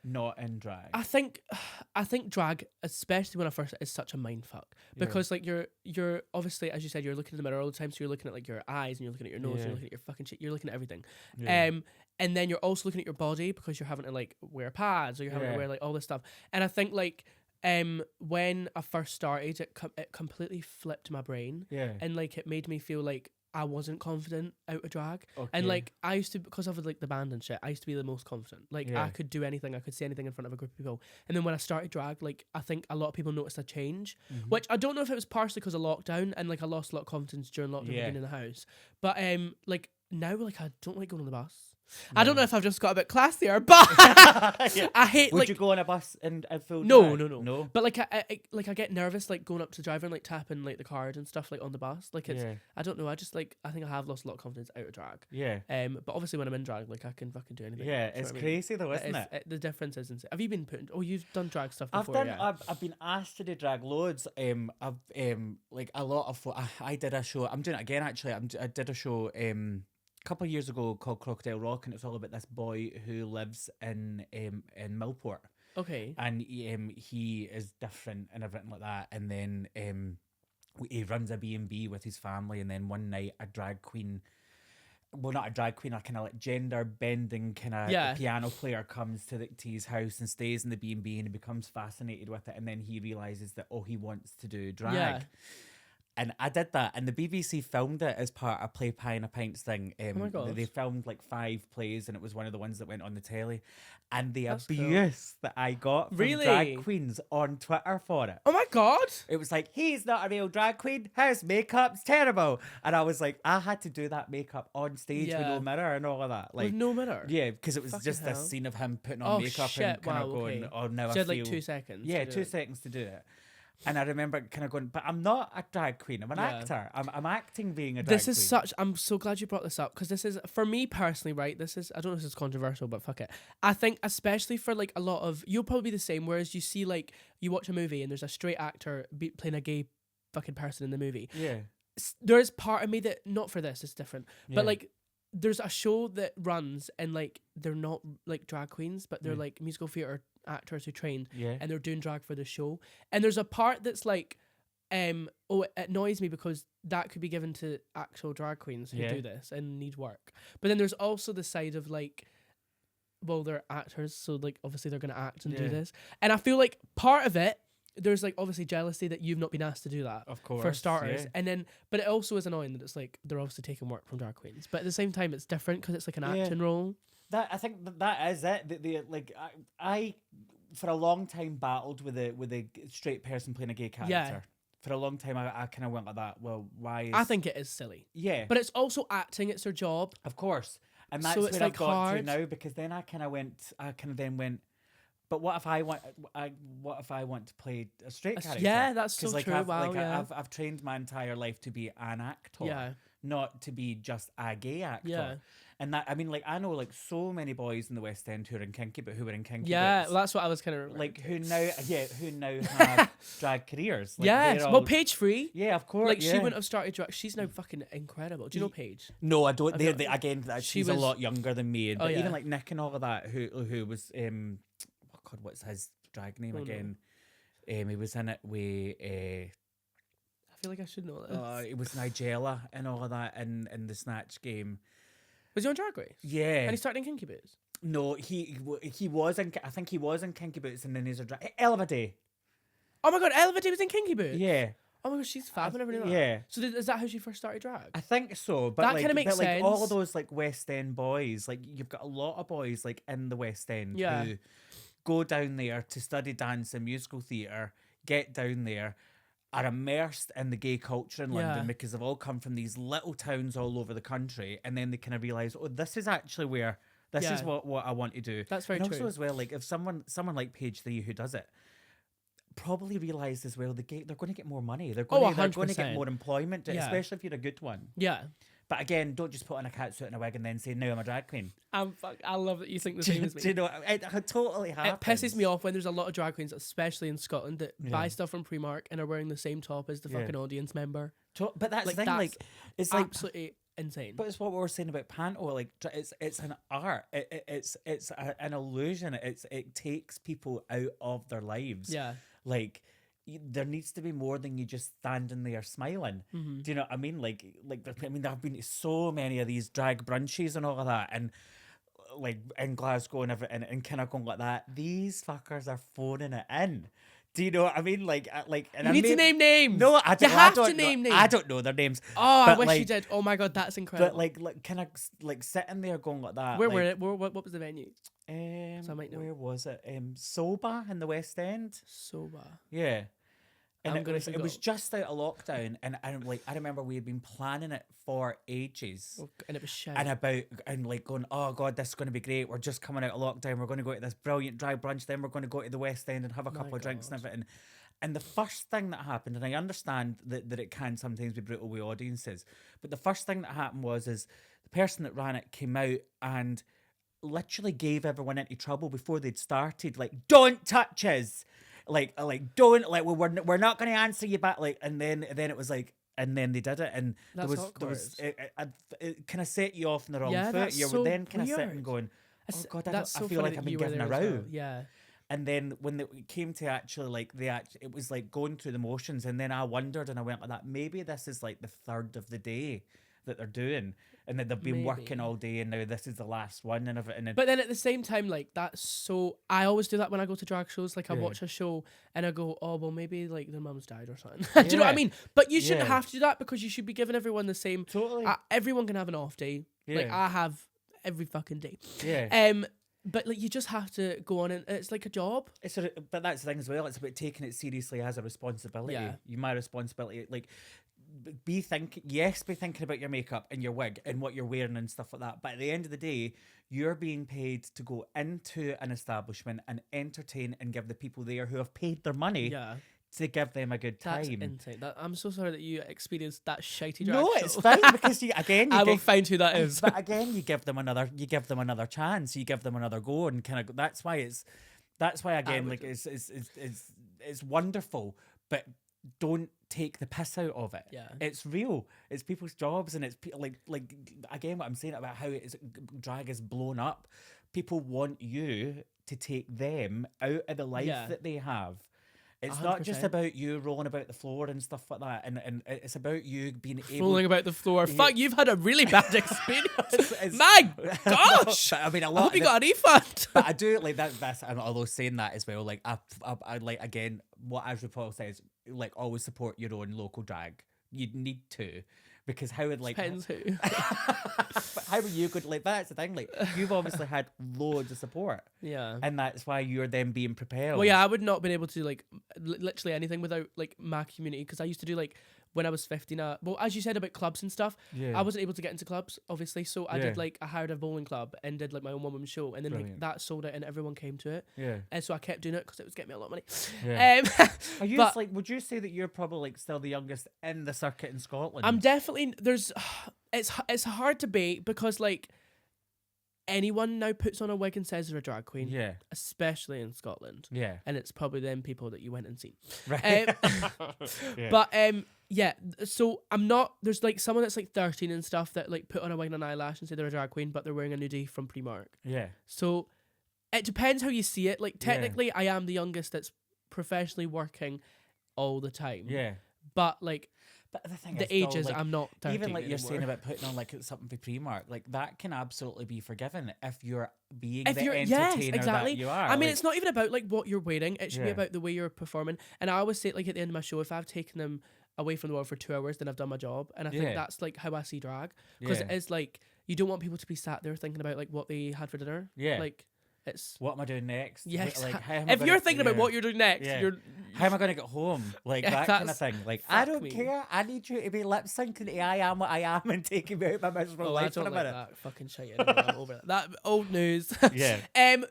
not in drag? I think drag, especially when I first, is such a mindfuck. Because like you're obviously, as you said, you're looking in the mirror all the time, so you're looking at like your eyes and you're looking at your nose and you're looking at your fucking shit, you're looking at everything. And then you're also looking at your body because you're having to like wear pads or you're having to wear like all this stuff. And I think like when I first started, it completely flipped my brain. Yeah. And like it made me feel like I wasn't confident out of drag. Okay. And like I used to, because of like the band and shit, I used to be the most confident. Like I could do anything, I could say anything in front of a group of people. And then when I started drag, like I think a lot of people noticed a change, which I don't know if it was partially because of lockdown and like I lost a lot of confidence during lockdown being in the house. But like now like I don't like going on the bus. No. I don't know if I've just got a bit classier, but I hate. Would like, you go on a bus and feel no. But like I get nervous like going up to the driver and like tapping like the card and stuff like on the bus. Like it's I don't know. I just like I think I have lost a lot of confidence out of drag. Yeah. But obviously when I'm in drag, like I can fucking do anything. Yeah, it's crazy though, isn't it? The difference is insane. Have you been put? You've done drag stuff before. I've been asked to do drag loads. I've like a lot of. I did a show. I'm doing it again actually. I did a show. Couple of years ago called Crocodile Rock, and it's all about this boy who lives in Millport. Okay. And he is different and everything like that. And then he runs a B&B with his family. And then one night, a drag queen, well, not a drag queen, a kind of like gender bending kind of piano player comes to his house and stays in the B&B, and he becomes fascinated with it. And then he realizes that he wants to do drag. Yeah. And I did that, and the BBC filmed it as part of Play Pie and a Pints thing. Oh my gosh. They filmed like 5 plays, and it was one of the ones that went on the telly. And the That's cool. abuse that I got from Really? drag queens on Twitter for it. Oh my God. It was like, he's not a real drag queen. His makeup's terrible. And I was like, I had to do that makeup on stage with Yeah. no mirror and all of that. Like, With no mirror? yeah, because it was Fucking just hell. this scene of him putting on makeup shit. and kind Wow, of going, okay. oh, now So I you had feel... like 2 seconds. Yeah, to do 2 it. seconds to do it. And I remember kind of going, but I'm not a drag queen. I'm an Yeah. actor. I'm acting being a drag This queen. is such. I'm so glad you brought this up because this is, for me personally, right? This is. I don't know if this is controversial, but fuck it. I think especially for like a lot of, you'll probably be the same. Whereas you see like you watch a movie and there's a straight actor playing a gay fucking person in the movie. Yeah. There is part of me that, not for this, it's different. Yeah. But like there's a show that runs and like they're not like drag queens, but they're Yeah. like musical theatre actors who trained Yeah. and they're doing drag for the show. And there's a part that's like, it annoys me because that could be given to actual drag queens who Yeah. do this and need work. But then there's also the side of like, well, they're actors, so like obviously they're gonna act and do Yeah. this. And I feel like part of it, there's like obviously jealousy that you've not been asked to do that. Of course. For starters, yeah. and then, but it also is annoying that it's like they're obviously taking work from drag queens, but at the same time, it's different because it's like an Yeah. acting role. I think that is it. The like I for a long time battled with a straight person playing a gay character. Yeah. For a long time, I kind of went like that. Well, why is... I think it is silly, Yeah. but it's also acting; it's their job. Of course. And that's So it's where like I've got to hard. now, because then I kind of then went, but what if I want to play a straight character? Yeah, that's so 'Cause, like, true. Wow, yeah. I've trained my entire life to be an actor, Yeah. not to be just a gay actor. Yeah. And that, I mean, like, I know like so many boys in the West End who are in kinky, but who were in kinky Yeah, boots, well, that's what I was kind of like who now have drag careers. Like, yes, they're well, all- Paige Free. Yeah, of course. Like yeah. she wouldn't have started drag. She's now fucking incredible. Do you know Paige? No, I don't. Have They're, you- they again. she She's a was- lot younger than me. But yeah. even like Nick and all of that, who was oh God, what's his drag name Oh, no. again? He was in it with I feel like I should know this. it was Nigella and all of that in the Snatch game. Was he on Drag Race? Yeah. And he started in Kinky Boots. No, he was in. I think he was in Kinky Boots, and then he's a drag. Elevate. Oh my god, Elevate was in Kinky Boots. Yeah. Oh my god, she's fab. I never knew that. Yeah. So is that how she first started drag? I think so, but That like, kinda makes but, like all sense. of those like West End boys, like you've got a lot of boys like in the West End Yeah. who go down there to study dance and musical theatre, get down there, are immersed in the gay culture in London Yeah. because they've all come from these little towns all over the country, and then they kind of realise, oh, this is actually where this is Yeah. what I want to do. That's very and true. also as well, like if someone like Page 3 who does it probably realised as well they're going to get more money. They're going to 100%. get more employment, Yeah. especially if you're a good one. Yeah. But again, don't just put on a catsuit and a wig and then say, now I'm a drag queen. I love that you think the Do same you, as me. do you know, it totally It happens. pisses me off when there's a lot of drag queens, especially in Scotland, that Yeah. buy stuff from Primark and are wearing the same top as the Yeah. fucking audience member. But that's Like, the thing, that's like, it's like, Absolutely insane. but it's what we were saying about panto. Like, it's an art. It's an illusion. It takes people out of their lives. yeah. Like, there needs to be more than you just standing there smiling. Mm-hmm. Do you know what I mean? Like there have been so many of these drag brunches and all of that, and like in Glasgow and everything, and kind of going like that. These fuckers are phoning it in. Do you know what I mean? Like, and You I need to mean, name names. No, I don't. You have I don't to name know, names. I don't know their names. Oh, I but, wish like, you did. Oh my god, that's incredible. But like kind of like sitting there going like that. where like, were it? What was the venue? So I might know. Where was it? Soba in the West End. Soba. Yeah. And I'm it gonna was, Google. just out of lockdown, and I remember we had been planning it for ages, Oh, and it was shit. and like going, oh god, this is going to be great. We're just coming out of lockdown. We're going to go to this brilliant drag brunch. Then we're going to go to the West End and have a couple of drinks and God. everything. And the first thing that happened, and I understand that it can sometimes be brutal with audiences, but the first thing that happened was the person that ran it came out and literally gave everyone into trouble before they'd started. Like, don't touch us. Like don't, like, well, we're not going to answer you back. Like, and then it was like, and then they did it, and That's there was it kind of set you off in the wrong Yeah, foot. that's You so were then kind of sitting weird. going, oh It's- god, that's I so feel funny like that I've been you were given a there as row. well. Yeah. And then when it came to actually like it was like going through the motions, and then I wondered and I went like that. Maybe this is like the third of the day that they're doing, and that they've been working all day, and now this is the last one, and everything. But then at the same time, like, that's so... I always do that when I go to drag shows. Like, I watch a show and I go, oh, well, maybe, like, their mum's died or something. Do you know what I mean? But you shouldn't have to do that, because you should be giving everyone the same... Totally. Everyone can have an off day. Yeah. Like, I have every fucking day. Yeah. But, like, you just have to go on, and it's like a job. But that's the thing as well. It's about taking it seriously as a responsibility. Yeah. My responsibility, like... be thinking about your makeup and your wig and what you're wearing and stuff like that. But at the end of the day, you're being paid to go into an establishment and entertain and give the people there who have paid their money to give them a good time. That's insane. I'm so sorry that you experienced that shitey drag No, show. it's fine, because I will find who that is. But again, you give them another chance. You give them another go, and kind of that's why again, like it's wonderful, but don't take the piss out of it. Yeah, it's real. It's people's jobs, and it's like again what I'm saying about how drag is blown up. People want you to take them out of the life that they have. It's 100%. Not just about you rolling about the floor and stuff like that, and it's about you being able... Rolling about the floor. Fuck, you've had a really bad experience. My gosh! No, I mean, I hope you got a refund. But I do, like, that's although saying that as well, like, I like, again, what As RuPaul says, like, always support your own local drag. You need to. Because how would, like... Depends who. How are you good? Like, that's the thing. Like, you've obviously had loads of support. Yeah. And that's why you're then being prepared. Well, yeah, I would not have been able to, like, literally anything without, like, my community. Because I used to do, like, when I was 15, well, as you said about clubs and stuff, I wasn't able to get into clubs, obviously. So I did, like, I hired a bowling club and did, like, my own one-woman show. And then, like, that sold out and everyone came to it. Yeah. And so I kept doing it because it was getting me a lot of money. Yeah. Are you, like, would you say that you're probably, like, still the youngest in the circuit in Scotland? I'm definitely, it's a hard debate because, like, anyone now puts on a wig and says they're a drag queen. Yeah. Especially in Scotland. Yeah. And it's probably them people that you went and seen. Right. But, yeah, so I'm not, there's, like, someone that's, like, 13 and stuff that, like, put on a wig and an eyelash and say they're a drag queen, but they're wearing a nudie from Primark. Yeah. So it depends how you see it. Like, technically, I am the youngest that's professionally working all the time. Yeah. But, like... But the thing ages, like, I'm not 13 even like anymore. You're saying about putting on like something for Primark, like that can absolutely be forgiven if you're being the entertainer that you are. I mean, it's not even about like what you're wearing; it should be about the way you're performing. And I always say, like at the end of my show, if I've taken them away from the world for 2 hours, then I've done my job. And I think that's like how I see drag, because it is like you don't want people to be sat there thinking about like what they had for dinner. Yeah, like. What am I doing next? Yes. Like, if you're thinking about what you're doing next, how am I going to get home? Like that kind of thing. Like I don't care. I need you to be lip syncing to I am what I am and taking me out my miserable life for a minute. That fucking shit. I'm over that. That old news. Yeah.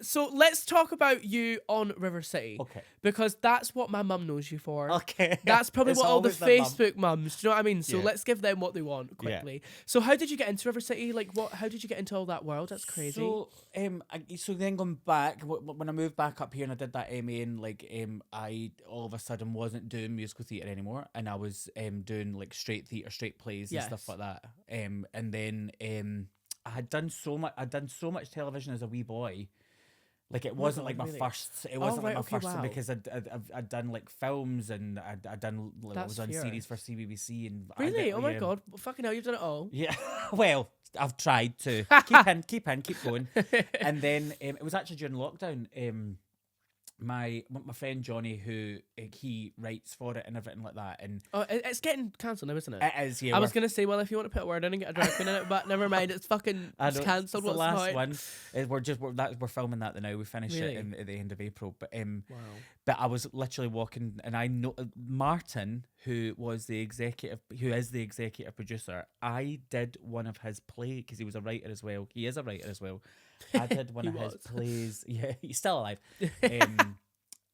So let's talk about you on River City. Okay. Because that's what my mum knows you for. Okay. That's probably what all the Facebook mums. Do you know what I mean? So let's give them what they want quickly. Yeah. So how did you get into River City? Like what? How did you get into all that world? That's crazy. So then going back when I moved back up here and I did that MA, and like I all of a sudden wasn't doing musical theatre anymore, and I was doing like straight theatre, straight plays and stuff like that. And then I'd done so much television as a wee boy. Like it wasn't like my first. It wasn't like my first because I'd done like films, and I'd done like, I was on series for CBBC and really. Oh my god! Well, fucking hell, you've done it all. Yeah. Well, I've tried to keep going, and then it was actually during lockdown. My friend Johnny, who he writes for it and everything like that, and it's getting cancelled now, isn't it? It is. Yeah. I was gonna say, well, if you want to put a word in and get a drag queen in it, but never mind. It's fucking cancelled. It's the last one. We're filming that now. We finish it at the end of April. But but I was literally walking, and I know Martin, who is the executive producer. I did one of his plays because he was a writer as well. He is a writer as well. I did one of his plays. Yeah, he's still alive. In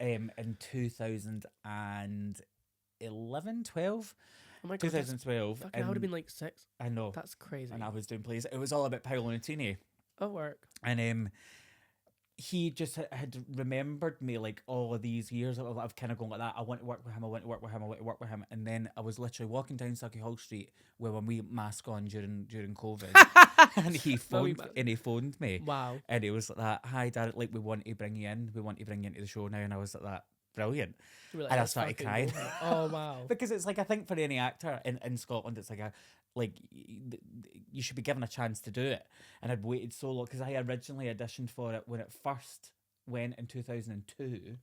2011, 12. Oh my god, 2012. I would have been like 6. I know. That's crazy. And I was doing plays. It was all about Paolo Nutini. Oh, work. And he just had remembered me like all of these years. I've kind of gone like that. I want to work with him. I want to work with him. I want to work with him. And then I was literally walking down Sauchiehall Street with my wee mask on during COVID, and he phoned me. Wow. And it was like that. Hi, Dad. Like we want to bring you in. We want to bring you into the show now. And I was like that. Brilliant. Like, and I started crying. Oh wow. Because it's like, I think for any actor in Scotland, it's like like you should be given a chance to do it. And I'd waited so long because I originally auditioned for it when it first went in 2002.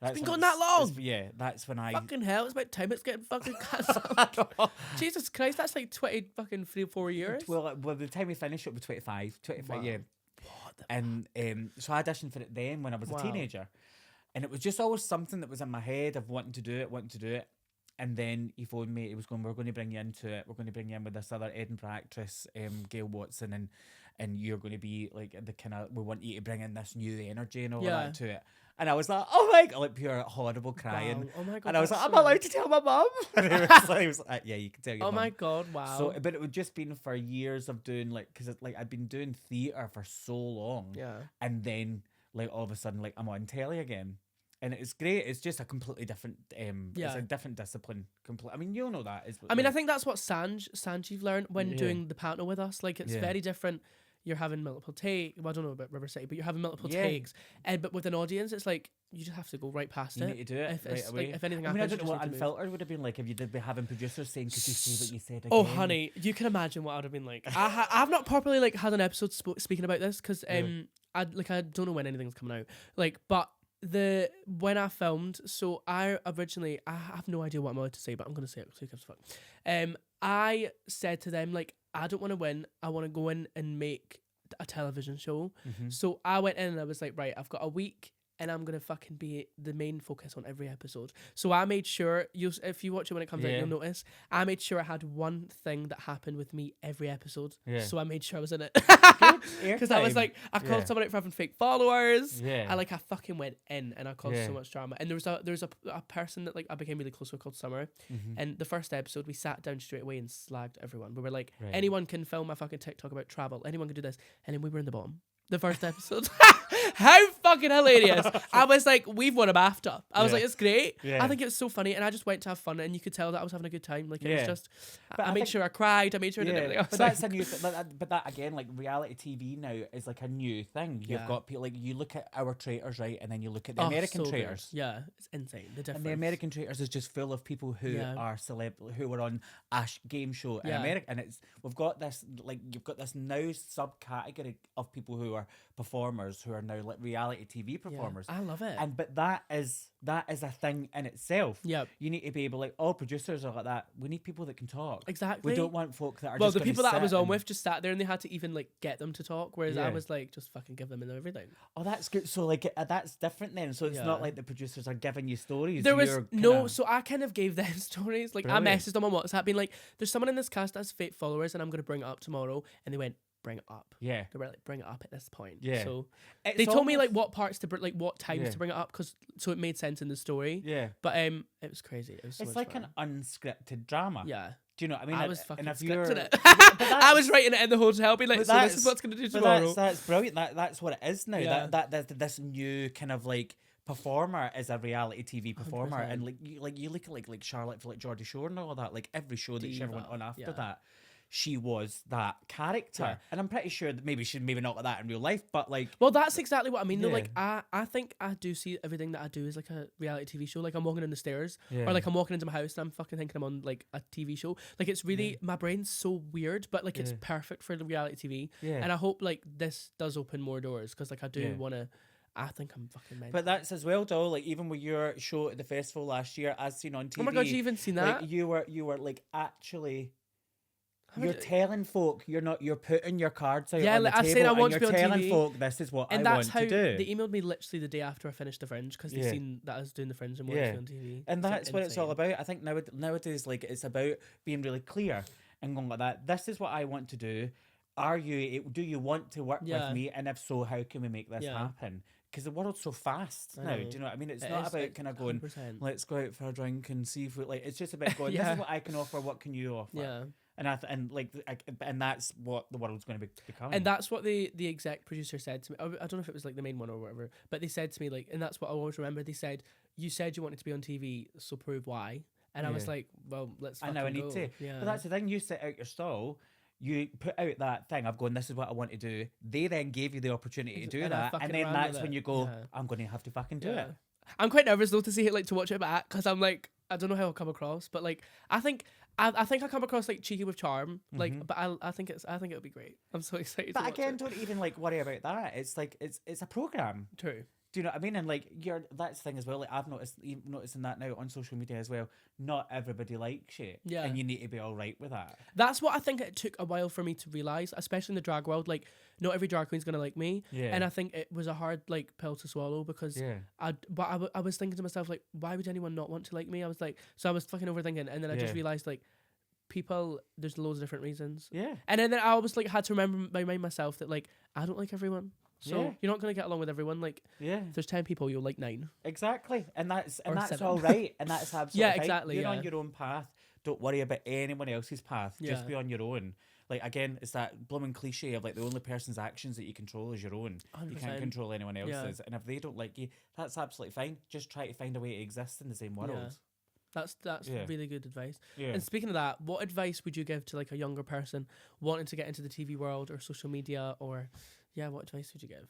It's been going that long. Yeah, that's when I fucking hell. It's about time it's getting fucking cancelled. Jesus Christ, that's like 20 fucking 3-4 years. Well, by the time we finished, it was 25. Wow. Yeah. And so I auditioned for it then when I was a teenager, and it was just always something that was in my head of wanting to do it. And then he phoned me. He was going, "We're going to bring you into it. We're going to bring you in with this other Edinburgh actress, Gail Watson, and you're going to be like the kind of, we want you to bring in this new energy and all that to it." And I was like, "Oh my God," like pure horrible crying. Wow. Oh my God. And I was like, so "I'm allowed to tell my mum?" And he was like, "Yeah, you can tell your oh mum." my God, wow. So, but it would just been for years of doing like, because like I'd been doing theatre for so long, and then like all of a sudden like I'm on telly again, and it's great. It's just a completely different, it's a different discipline. I mean, you'll know that. I mean, I think that's what Sanjeev learned when doing the panel with us. Like, it's very different. You're having multiple takes. Well, I don't know about River City, but you're having multiple takes. But with an audience, it's like you just have to go right past it. You need to do it right away. Like, if anything I mean, happens, I don't know what Unfiltered would have been like if you did be having producers saying, "Could you see what you said again?" Oh, honey, you can imagine what I would have been like. I've not properly like had an episode speaking about this because I don't know when anything's coming out. Like, but when I filmed, so I have no idea what I'm allowed to say, but I'm gonna say it because who gives a fuck. I said to them, like, I don't want to win. I want to go in and make a television show. So I went in and I was like, right, I've got a week and I'm gonna fucking be the main focus on every episode. So I made sure if you watch it when it comes out, you'll notice I made sure I had one thing that happened with me every episode. So I made sure I was in it because I was like, I called someone out for having fake followers. I fucking went in and I caused so much drama. And there was a person that like I became really close with called Summer. And the first episode we sat down straight away and slagged everyone. We were like, anyone can film a fucking TikTok about travel. Anyone can do this. And then we were in the bottom. The first episode. How fucking hilarious. I was like, we've won a BAFTA. I was like, it's great. I think it's so funny. And I just went to have fun and you could tell that I was having a good time. Like, it was just, I made sure I cried. I made sure I did everything else. But that's a new thing. But that, again, like reality TV now is like a new thing. You've got people, like you look at our traitors, right? And then you look at the American traitors. Good. Yeah, it's insane. The difference. And the American traitors is just full of people who are who were on a game show in America. And we've got this, like, you've got this now subcategory of people who are performers who are now like reality TV performers. I love it. But that is a thing in itself. Yep. You need to be able, like, all producers are like that. We need people that can talk. Exactly. We don't want folk that are well, just the people that I was on with just sat there and they had to even like get them to talk, whereas I was like, just fucking give them everything. Oh, that's good. So like that's different then. So it's not like the producers are giving you stories. There was so I kind of gave them stories. Like, brilliant. I messaged them on WhatsApp being like, there's someone in this cast that has fake followers and I'm going to bring it up tomorrow. And they went, bring it up. Yeah. They were like, bring it up at this point. Yeah. So they told me like what parts to like what times to bring it up so it made sense in the story. Yeah. But it was crazy. It was so it's much like fun. An unscripted drama. Yeah. Do you know what I mean? I was fucking if scripting it. I was writing it in the hotel, being like, so this is what's going to do tomorrow. That's brilliant. That's what it is now. Yeah. That this new kind of like performer is a reality TV performer, 100%. And you look at like Charlotte for like Geordie Shore and all that. Like every show that she ever went on after that, she was that character. Yeah. And I'm pretty sure that maybe she's not like that in real life, but like... Well, that's exactly what I mean, though. Like, I think I do see everything that I do as like a reality TV show. Like, I'm walking in the stairs, or like I'm walking into my house and I'm fucking thinking I'm on like a TV show. Like, it's really... My brain's so weird, but like it's perfect for the reality TV. Yeah. And I hope like this does open more doors, because like I do want to... I think I'm fucking mental. But that's as well, though. Like, even with your show at the festival last year, as seen on TV... Oh my God, you even seen that? Like, you were like actually... You're telling folk you're putting your cards out on the table, said I want to be on TV. You're telling folk this is what I want to do. And that's how they emailed me literally the day after I finished the Fringe, because they seen that I was doing the Fringe and wanted to be on TV. And that's what it's all about. I think nowadays, like, it's about being really clear and going like that. This is what I want to do. Do you want to work with me? And if so, how can we make this happen? Because the world's so fast now. Do you know what I mean? It's not about kind of going, 100%. Let's go out for a drink and see if we like. It's just about going. This is what I can offer. What can you offer? Yeah. And that's what the world's going to become. And that's what the exec producer said to me. I don't know if it was like the main one or whatever, but they said to me like, and that's what I always remember. They said, "You said you wanted to be on TV, so prove why." And I was like, "Well, let's." I know I need to. Yeah. But that's the thing. You set out your stall. You put out that thing of going, this is what I want to do. They then gave you the opportunity to do that, and then that's when you go, I'm going to have to fucking do it. I'm quite nervous though to see it, like, to watch it back, because I'm like, I don't know how I'll come across, but like I think I think I come across like cheeky with charm, like, but I think it'll be great. I'm so excited. But to watch again, it. don't even like worry about that. It's like it's a program. True. Do you know what I mean? And like that's the thing as well. Like I've noticing that now on social media as well. Not everybody likes you. Yeah. And you need to be all right with that. That's what I think it took a while for me to realize, especially in the drag world. Like, not every drag queen's gonna like me. Yeah. And I think it was a hard like pill to swallow because I was thinking to myself like, why would anyone not want to like me? I was fucking overthinking, and then I just realized like, people, there's loads of different reasons. Yeah. And then I always like had to remind myself that like I don't like everyone. So you're not gonna get along with everyone. Like, if there's 10 people, you'll like 9. Exactly, and that's 7. all right, and that's absolutely fine. exactly. You're on your own path. Don't worry about anyone else's path. Just Yeah. be on your own. Like again, it's that blooming cliche of like the only person's actions that you control is your own. 100%. You can't control anyone else's, and if they don't like you, that's absolutely fine. Just try to find a way to exist in the same world. Yeah. That's really good advice. Yeah. And speaking of that, what advice would you give to like a younger person wanting to get into the TV world or social media, or what advice would you give?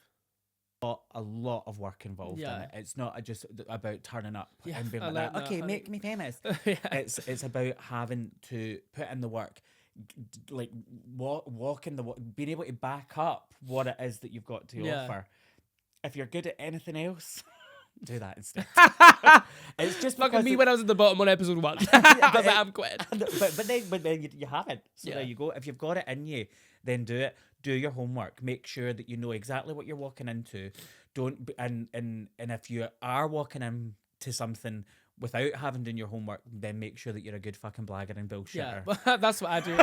A lot of work involved in it. It's not just about turning up and being like that. Okay, make me famous. It's about having to put in the work, like walk in the being able to back up what it is that you've got to offer. If you're good at anything else, do that instead. It's just fucking me when I was at the bottom on episode 1. I was like, I'm quitting. But then you haven't. So there you go. If you've got it in you, then do it. Do your homework. Make sure that you know exactly what you're walking into. And if you are walking into something without having done your homework, then make sure that you're a good fucking blagger and bullshitter. Yeah, that's what I do.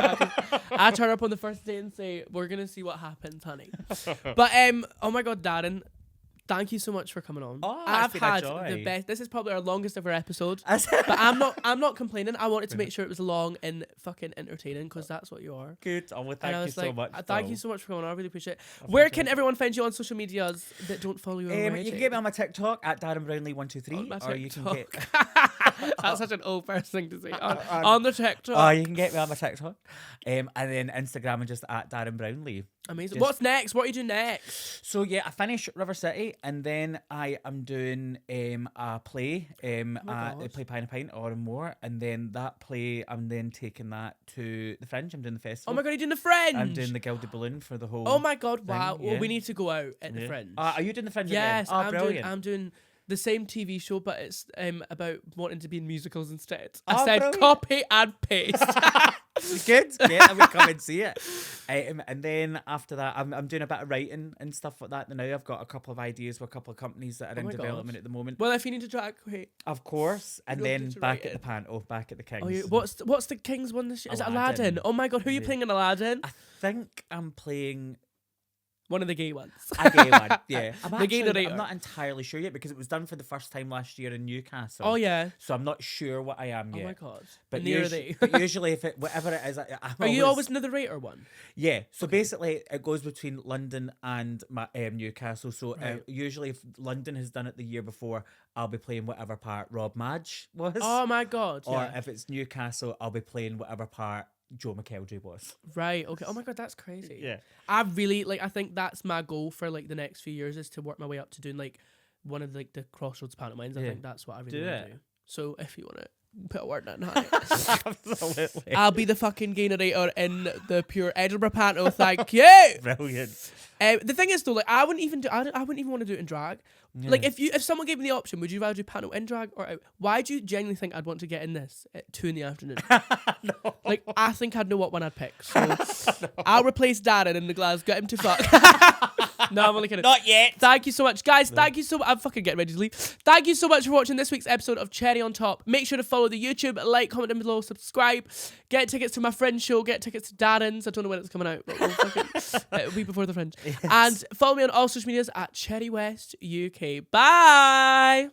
I turn up on the first day and say, "We're gonna see what happens, honey." But oh my God, Darren, thank you so much for coming on. Oh, I've it's been a had joy. the best. This is probably our longest ever episode. But I'm not complaining. I wanted to make sure it was long and fucking entertaining, because that's what you are. Good. Oh, well, thank you so much. Thank you so much for coming on. I really appreciate it. Where can everyone find you on social medias that don't follow you already? You can get me on my TikTok at Darren Brownlie 123, or you can get. That's such an old person thing to say. On the TikTok. Oh, you can get me on my TikTok, and then Instagram and just at Darren Brownlie. Amazing. What's next? What are you doing next? So I finish River City, and then I am doing a play, I play Pine a Pint or more, and then that play I'm then taking that to the Fringe. I'm doing the festival. Oh my God, you're doing the Fringe. I'm doing the Gilded Balloon for the whole. Oh my God, wow. thing, yeah. Well, we need to go out at the Fringe. Are you doing the Fringe Yes, again? Oh, brilliant. I'm doing the same TV show, but it's about wanting to be in musicals instead. Oh, I said brilliant. copy and paste. Good. Yeah, I will come and see it. And then after that, I'm doing a bit of writing and stuff like that. Now I've got a couple of ideas with a couple of companies that are in development at the moment. Well, if you need to drag, wait. Of course. And then back at the panto, back at the Kings. Oh, what's the Kings one this year? Is it Aladdin? Oh my God, who are you playing in Aladdin? I think I'm playing one of the gay ones. A gay one, yeah. I'm not entirely sure yet, because it was done for the first time last year in Newcastle. Oh yeah. So I'm not sure what I am yet. Oh my God. But they. But usually, whatever it is, Are you always the narrator one? Yeah. So basically, it goes between London and Newcastle. So usually, if London has done it the year before, I'll be playing whatever part Rob Madge was. Oh my God. Or if it's Newcastle, I'll be playing whatever part Joe McKeldry was. Right, okay. Oh my God, that's crazy. Yeah. I really, I think that's my goal for, the next few years, is to work my way up to doing, one of, the Crossroads pantomimes. I think that's what I really want to do. So if you want to put a word in, Absolutely. I'll be the fucking gay narrator in the pure Edinburgh panto. Thank you. Brilliant. The thing is, though, I wouldn't even want to do it in drag. Yeah. If someone gave me the option, would you rather do panto in drag or out? Why do you genuinely think I'd want to get in this at 2 PM? No. I think I'd know what one I'd pick. So no. I'll replace Darren in the glass. Get him to fuck. No, I'm only kidding. Not yet. Thank you so much, guys. No. Thank you so much. I'm fucking getting ready to leave. Thank you so much for watching this week's episode of Cherry on Top. Make sure to follow the YouTube, like, comment down below, subscribe, get tickets to my friend's show, get tickets to Darren's. I don't know when it's coming out, but it'll be before the Fringe. Yes. And follow me on all social medias at Cherry West UK. Bye.